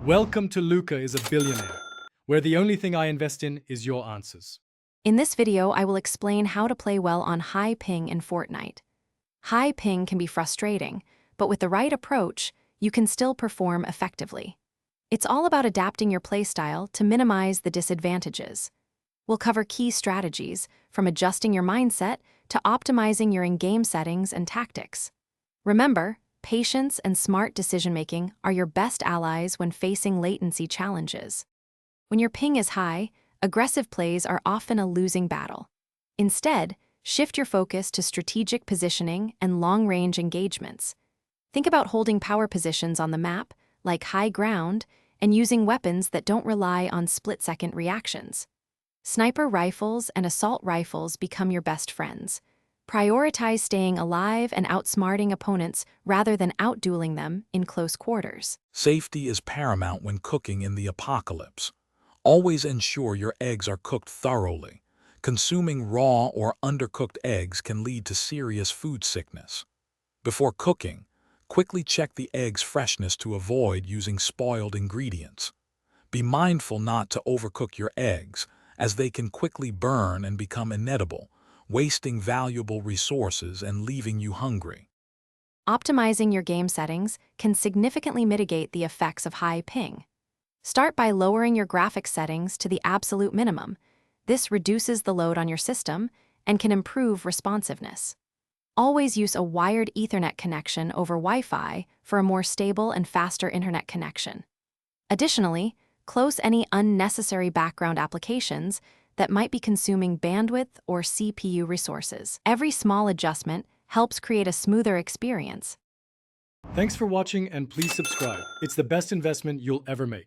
Welcome to Luca is a Billionaire, where the only thing I invest in is your answers. In this video, I will explain how to play well on high ping in Fortnite. High ping can be frustrating, but with the right approach, you can still perform effectively. It's all about adapting your playstyle to minimize the disadvantages. We'll cover key strategies, from adjusting your mindset to optimizing your in-game settings and tactics. Remember, patience and smart decision-making are your best allies when facing latency challenges. When your ping is high, aggressive plays are often a losing battle. Instead, shift your focus to strategic positioning and long-range engagements. Think about holding power positions on the map, like high ground, and using weapons that don't rely on split-second reactions. Sniper rifles and assault rifles become your best friends. Prioritize staying alive and outsmarting opponents rather than outdueling them in close quarters. Safety is paramount when cooking in the apocalypse. Always ensure your eggs are cooked thoroughly. Consuming raw or undercooked eggs can lead to serious food sickness. Before cooking, quickly check the egg's freshness to avoid using spoiled ingredients. Be mindful not to overcook your eggs, as they can quickly burn and become inedible, wasting valuable resources and leaving you hungry. Optimizing your game settings can significantly mitigate the effects of high ping. Start by lowering your graphics settings to the absolute minimum. This reduces the load on your system and can improve responsiveness. Always use a wired Ethernet connection over Wi-Fi for a more stable and faster internet connection. Additionally, close any unnecessary background applications that might be consuming bandwidth or CPU resources. Every small adjustment helps create a smoother experience. Thanks for watching and please subscribe. It's the best investment you'll ever make.